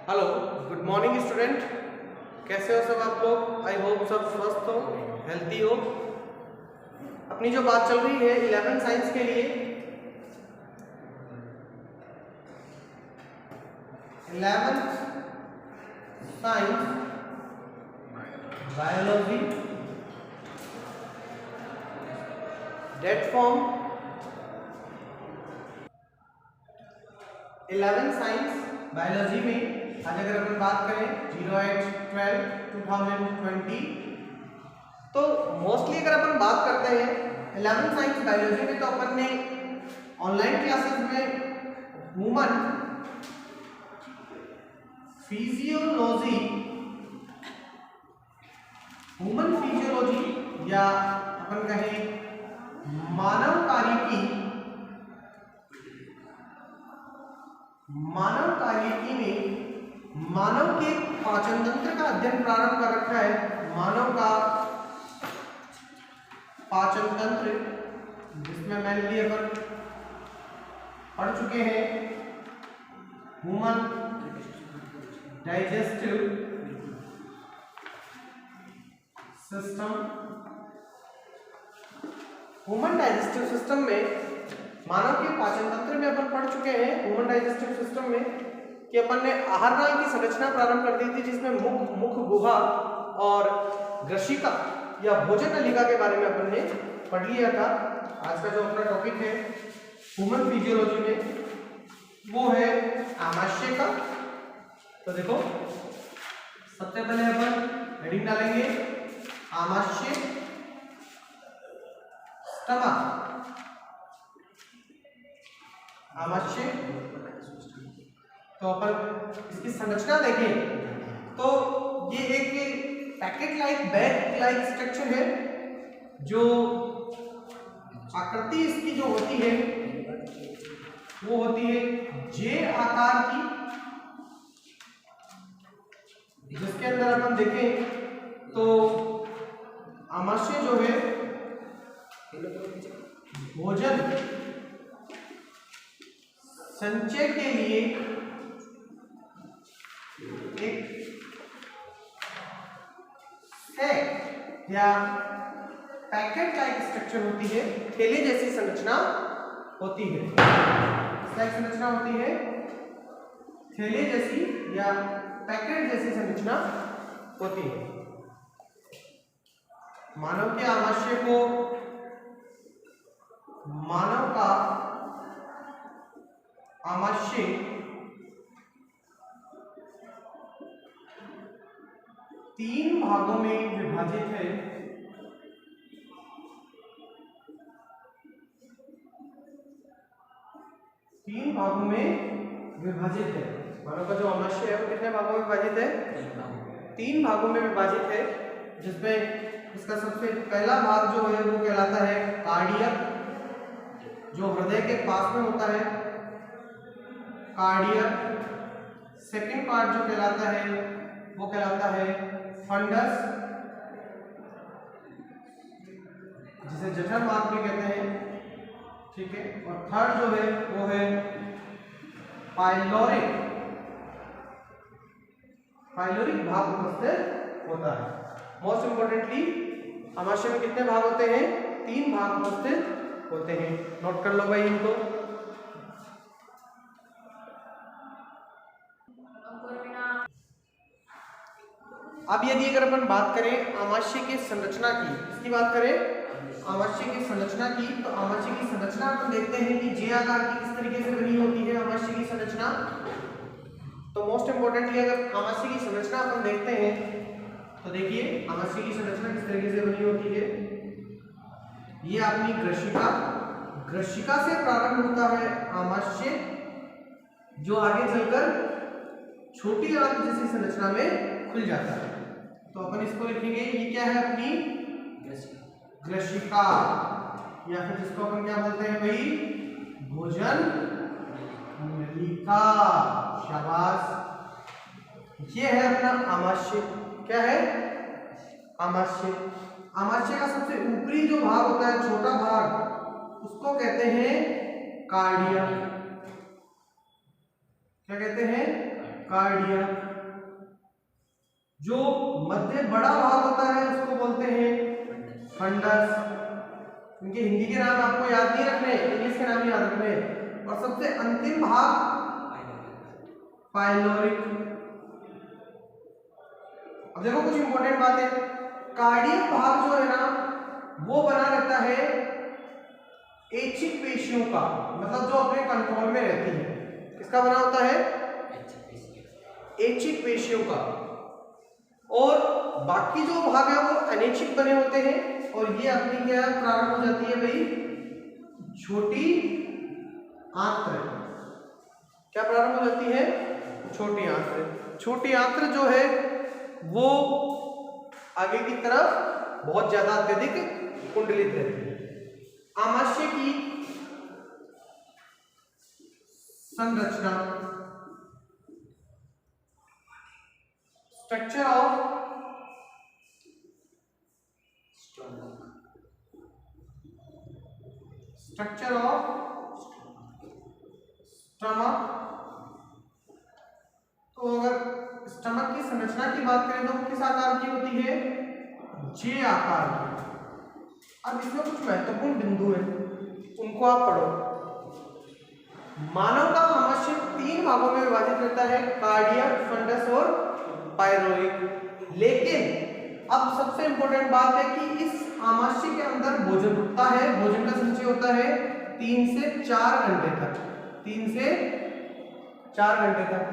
Hello, good morning student. कैसे हो सब आप लोग? आई होप सब स्वस्थ हो, हेल्थी हो। अपनी जो बात चल रही है 11th साइंस के लिए, 11th science biology date form 11th science biology में आज अगर अपन बात करें 08/12/2020, तो मोस्टली अगर अपन बात करते हैं 11th साइंस बायोलॉजी में, तो अपन ने ऑनलाइन क्लासेस में ह्यूमन फिजियोलॉजी या अपन कहें मानव कार्यकी में मानव के पाचन तंत्र का अध्ययन प्रारंभ कर रखा है। मानव का पाचन तंत्र, जिसमें मेनली अपन पढ़ चुके हैं human digestive system. Human digestive system में मानव के पाचन तंत्र में अपन पढ़ चुके हैं ह्यूमन डाइजेस्टिव सिस्टम में कि अपन ने आहार नाल की संरचना प्रारंभ कर दी थी, जिसमें मुख गुहा और ग्रशिका या भोजन नलिका के बारे में अपन ने पढ़ लिया था। आज का जो अपना टॉपिक है ह्यूमन फिजियोलॉजी में, वो है आमाशय का। तो देखो, सबसे पहले अपन हेडिंग डालेंगे आमाशय, स्टमक। आमाशय, तो अपन इसकी संरचना देखें तो ये एक packet like bag like structure है। जो आकृति इसकी जो होती है वो होती है जे आकार की, जिसके अंदर अपन देखें तो आमाशय जो है भोजन संचय के लिए एक सैक या पैकेट लाइक स्ट्रक्चर होती है, थैले जैसी संरचना होती है। संरचना होती है थैले जैसी या पैकेट जैसी संरचना होती है। मानव के आमाशय को मानव का आमाशय तीन भागों में विभाजित है। तीन भागों में विभाजित है। मानव का जो आमाशय है वो कितने भागों में विभाजित है? तीन भागों में विभाजित है, जिसमें इसका सबसे पहला भाग जो है वो कहलाता है कार्डियक, जो हृदय के पास में होता है, कार्डियक। सेकंड पार्ट जो कहलाता है वो कहलाता है फंडस, जिसे जठर मार्ग भी कहते हैं, ठीक है। और थर्ड जो है वो है पाइलोरिक। पाइलोरिक भाग उपस्थित होता है। मोस्ट इंपोर्टेंटली आमाशय में कितने भाग होते हैं? तीन भाग उपस्थित होते हैं। नोट कर लो भाई इनको। अब यदि अगर अपन बात करें आमाशय की संरचना की, इसकी बात करें आमाशय की संरचना की, तो आमाशय की संरचना अपन देखते हैं कि जे आकार की किस तरीके से बनी होती है आमाशय की संरचना। तो मोस्ट इंपोर्टेंटली अगर आमाशय की संरचना अपन देखते हैं तो देखिए आमाशय की संरचना किस तरीके से बनी होती है। ये अपनी ग्रशिका से प्रारंभ होता है आमाशय, जो आगे चलकर छोटी आंत जैसी संरचना में खुल जाता है। तो अपन इसको लिखेंगे, ये क्या है? अपनी ग्रशिका, या फिर जिसको अपन क्या बोलते हैं भाई? भोजन नलिका। शाबाश। ये है अपना आमाशय। क्या है? आमाशय। आमाशय का सबसे ऊपरी जो भाग होता है, छोटा भाग, उसको कहते हैं कार्डियम। क्या कहते हैं? कार्डियक। जो मध्य बड़ा भाग होता है उसको बोलते हैं फंडस। इनके हिंदी के नाम आपको याद नहीं रखने, इंग्लिश के नाम याद रखने। और सबसे अंतिम भाग पाइलोरिक। अब देखो कुछ इंपॉर्टेंट बात है, कार्डियक भाग जो है ना वो बना रहता है ऐच्छिक पेशियों का, मतलब जो अपने कंट्रोल में रहती है। किसका बना होता है? ऐच्छिक पेशियों का। और बाकी जो भाग है वो अनैच्छिक बने होते हैं। और ये अपनी क्या प्रारंभ हो जाती है भाई? छोटी आंत्र। क्या प्रारंभ हो जाती है? छोटी आंत्र। छोटी आंत्र जो है वो आगे की तरफ बहुत ज्यादा अत्यधिक कुंडलित रहती है। आमाशय की संरचना, स्ट्रक्चर ऑफ स्टमक। तो अगर स्टमक की संरचना की बात करें तो वो किस आकार की होती है? जे आकार की। अब इसमें कुछ महत्वपूर्ण बिंदु है, उनको आप पढ़ो। मानव का आमाशय 3 भागों में विभाजित रहता है, कार्डियक, फंडस और पाइलोरिक। लेकिन अब सबसे इंपॉर्टेंट बात है कि इस आमाशय के अंदर भोजन रुकता है। भोजन का संचय होता है 3 से 4 घंटे तक। 3 से 4 घंटे तक।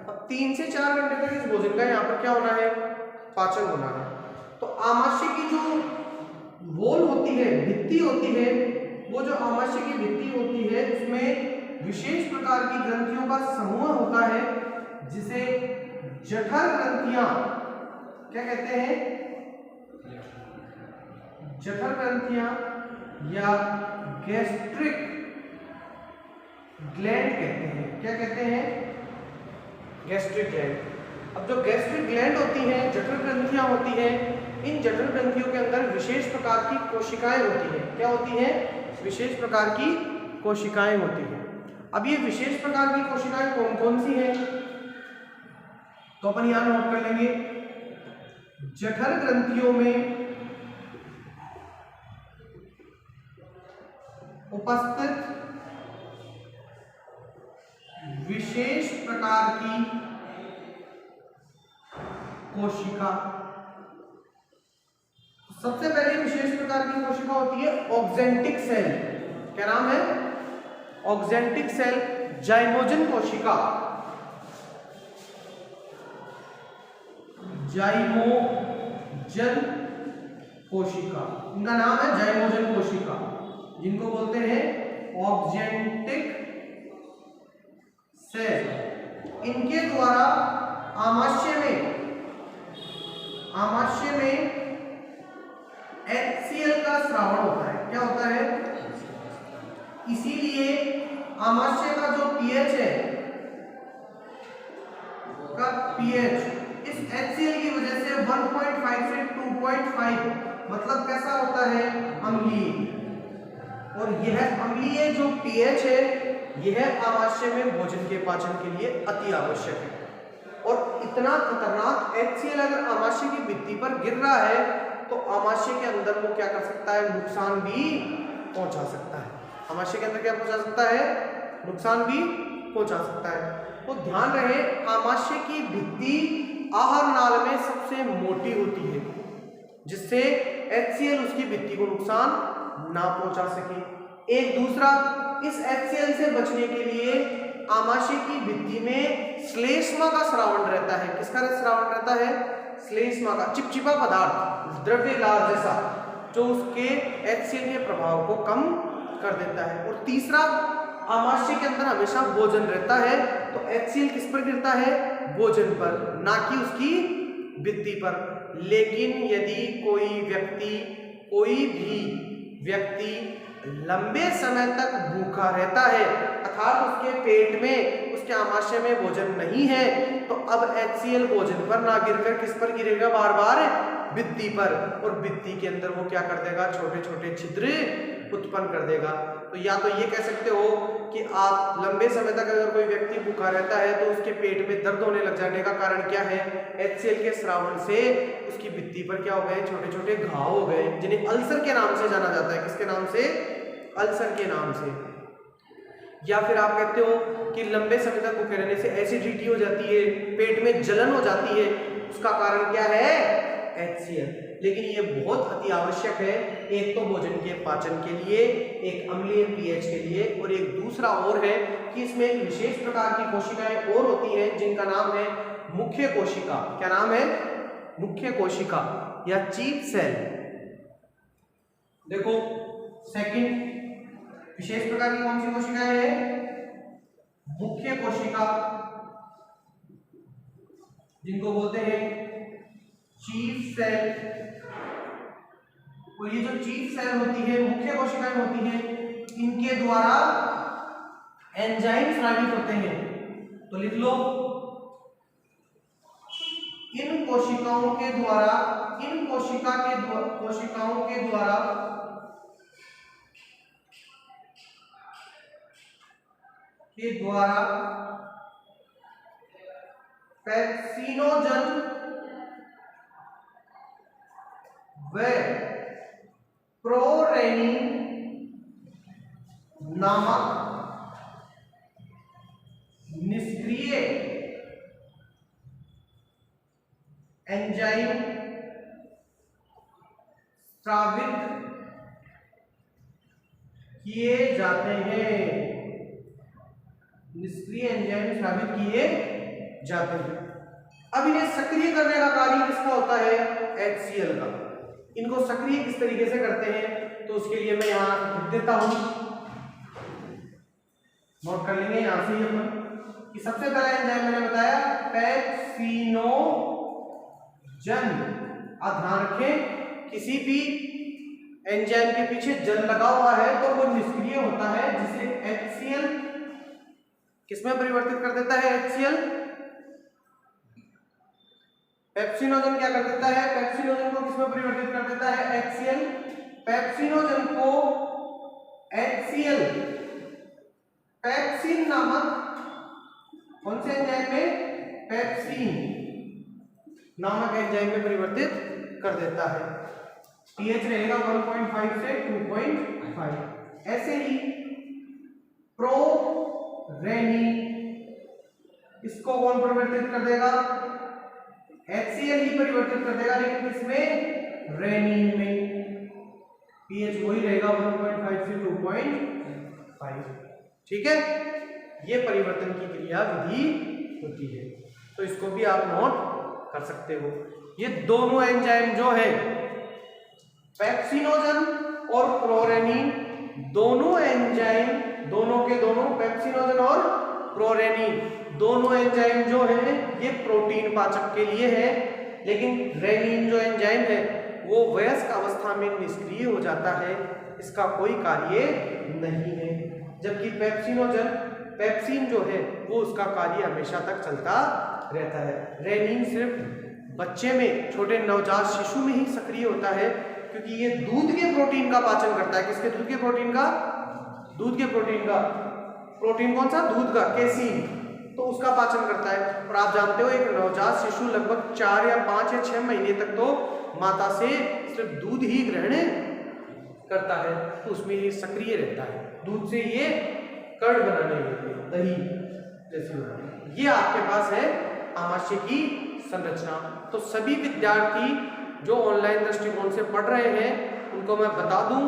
अब 3 से 4 घंटे तक इस भोजन का यहाँ पर क्या होना है? पाचन होना है। तो आमाशय की जो वॉल होती है, भित्ति होती है, वो जो आमाशय की भित्ति होती है उसमें विशेष प्रकार की ग्रंथियों का समूह होता है जिसे जठर ग्रंथियां क्या कहते हैं? जठर ग्रंथियां या गैस्ट्रिक ग्लैंड कहते हैं। क्या कहते हैं? Gastric gland. अब जो गैस्ट्रिक ग्लैंड होती हैं, जठर ग्रंथियां होती हैं, इन जठर ग्रंथियों के अंदर विशेष प्रकार की कोशिकाएं होती हैं। क्या होती हैं? विशेष प्रकार की कोशिकाएं होती हैं। अब ये विशेष प्रकार की कोशिकाएं कौन कौन सी हैं तो अपन यहां नोट कर लेंगे। जठर ग्रंथियों में उपस्थित विशेष प्रकार की कोशिका। सबसे पहले विशेष प्रकार की कोशिका होती है ऑक्जेंटिक सेल। क्या नाम है? ऑक्जेंटिक सेल, जाइमोजन कोशिका। जाइमोजन कोशिका, इनका नाम है जाइमोजन कोशिका, जिनको बोलते हैं ऑक्जेंटिक सेल। इनके द्वारा आमाशय में HCl का स्रावण होता है। क्या होता है? इसीलिए आमाशय का जो pH है का pH इस HCl की वजह से 1.5 से 2.5 मतलब कैसा होता है? अम्लीय। और यह अम्लीय जो pH है यह आमाशय में भोजन के पाचन के लिए अति आवश्यक है। और इतना खतरनाक HCl अगर आमाशय की भित्ति पर गिर रहा है तो आमाशय के अंदर वो क्या कर सकता है? नुकसान भी पहुंचा सकता है। आमाशय के अंदर क्या पहुंचा सकता है? नुकसान भी पहुंचा सकता है। तो ध्यान रहे, आमाशय की भित्ति आहार नाल में सबसे मोटी होती है जिससे HCl उसकी भित्ति को नुकसान ना पहुंचा सके। एक दूसरा, इस HCl से बचने के लिए आमाशय की भित्ति में श्लेष्मा का स्रावण रहता है। किसका स्रावण रहता है? श्लेष्मा का, चिपचिपा पदार्थ, द्रव्य लाल जैसा, जो उसके HCl के प्रभाव को कम कर देता है। और तीसरा, आमाशय के अंदर हमेशा भोजन रहता है तो HCl किस पर गिरता है? भोजन पर, ना कि उसकी भित्ति पर। लेकिन यदि कोई भी व्यक्ति लंबे समय तक भूखा रहता है अर्थात उसके पेट में, उसके आमाशय में भोजन नहीं है, तो अब HCl भोजन पर ना गिरकर किस पर गिरेगा? बार बार भित्ति पर। और भित्ति के अंदर वो क्या कर देगा? छोटे छोटे छिद्र उत्पन्न कर देगा। तो या तो ये कह सकते हो कि आप लंबे समय तक अगर कोई व्यक्ति भूखा भूखा रहता है तो उसके पेट में दर्द होने लग जाने का कारण क्या है? HCl के स्रावन से उसकी भित्ति पर क्या हो गए? छोटे छोटे घाव हो गए, जिन्हें अल्सर के नाम से जाना जाता है। किसके नाम से? अल्सर के नाम से। या फिर आप कहते हो कि लंबे समय तक भूखे रहने से एसिडिटी हो जाती है, पेट में जलन हो जाती है, उसका कारण क्या है? HCl। लेकिन ये बहुत अति आवश्यक है, एक तो भोजन के पाचन के लिए, एक अम्लीय pH के लिए, और एक दूसरा और है कि इसमें एक विशेष प्रकार की कोशिकाएं और होती हैं जिनका नाम है मुख्य कोशिका। क्या नाम है? मुख्य कोशिका या चीफ सेल। देखो सेकंड विशेष प्रकार की कौन सी कोशिकाएं हैं? मुख्य कोशिका, जिनको बोलते हैं चीफ सेल। और ये जो चीफ सेल होती है, मुख्य कोशिकाएं होती हैं, इनके द्वारा एंजाइम स्रावित होते हैं। तो लिख लो, इन कोशिकाओं के द्वारा पेप्सिनोजन व प्रोरेनिन नामक निष्क्रिय एंजाइम स्रावित किए जाते हैं। निष्क्रिय एंजाइम स्रावित किए जाते हैं। अब इन्हें सक्रिय करने का कार्य किसका होता है? HCl का। इनको सक्रिय किस तरीके से करते हैं? तो उसके लिए मैं यहां लिख देता हूं, नोट कर लेंगे यहां से ही अपन कि सबसे पहला एंजाइम मैंने बताया पेप्सिनोजन। आप ध्यान रखें, किसी भी एंजाइम के पीछे जन लगा हुआ है तो वो निष्क्रिय होता है, जिसे HCl किसमें परिवर्तित कर देता है? HCl। पेप्सिनोजन क्या कर देता है? पेप्सिनोजन को किसमें परिवर्तित कर देता है? HCl। पेप्सिनोजन को HCl पेप्सिन नामक कौन से एंजाइम में? पेप्सिन नामक एंजाइम में परिवर्तित कर देता है। pH रहेगा 1.5 से 2.5। ऐसे ही प्रोरेनिन, इसको कौन परिवर्तित कर देगा? HCl ही परिवर्तित कर देगा, लेकिन किसमें? रेनिन में। pH वही रहेगा 1.5 से 2.5। ठीक है, ये परिवर्तन की क्रिया विधि होती है, तो इसको भी आप नोट कर सकते हो। ये दोनों एंजाइम जो है पेप्सिनोजन और प्रोरेनिन, दोनों एंजाइम, दोनों के दोनों पेप्सिनोजन और प्रोरेनिन दोनों एंजाइम जो है ये प्रोटीन पाचक के लिए है, लेकिन रेनिन जो एंजाइम है वो वयस्क अवस्था में निष्क्रिय हो जाता है, इसका कोई कार्य नहीं है। जबकि पेप्सिन जो है वो उसका कार्य हमेशा तक चलता रहता है। रेनिन सिर्फ बच्चे में, छोटे नवजात शिशु में ही सक्रिय होता है, क्योंकि ये दूध के प्रोटीन का पाचन करता है। किसके? दूध के प्रोटीन का। दूध के प्रोटीन का प्रोटीन कौन सा? दूध का, केसीन, तो उसका पाचन करता है। और आप जानते हो एक नवजात शिशु लगभग 4 या 5 या 6 महीने तक तो माता से सिर्फ दूध ही ग्रहण करता है, तो उसमें ये सक्रिय रहता है। दूध से ये कर्ड बनाने के लिए, दही जैसी बनाने। ये आपके पास है आमाशय की संरचना। तो सभी विद्यार्थी जो ऑनलाइन दृष्टिकोण से पढ़ रहे हैं उनको मैं बता दूं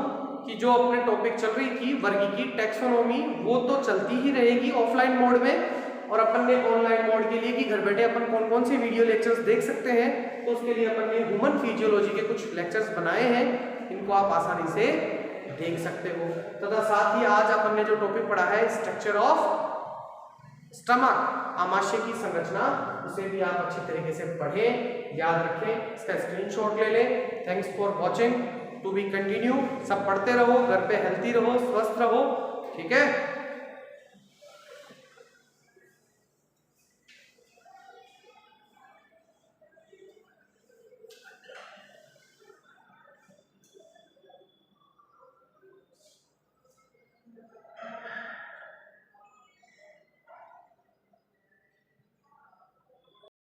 कि जो अपने टॉपिक चल रही थी वर्गीकी, टैक्सोनॉमी, वो तो चलती ही रहेगी ऑफलाइन मोड में, और अपन ने ऑनलाइन मोड के लिए कि घर बैठे अपन कौन कौन से वीडियो लेक्चर्स देख सकते हैं, तो उसके लिए अपन ने ह्यूमन फिजियोलॉजी के कुछ लेक्चर्स बनाए हैं, इनको आप आसानी से देख सकते हो। तथा साथ ही आज अपन ने जो टॉपिक पढ़ा है स्ट्रक्चर ऑफ स्टमक, आमाशय की संरचना, उसे भी आप अच्छी तरीके से पढ़ें, याद रखें, इसका स्क्रीनशॉट ले लें। Thanks for watching, to be continue. सब पढ़ते रहो, घर पे हेल्थी रहो, स्वस्थ रहो, ठीक है।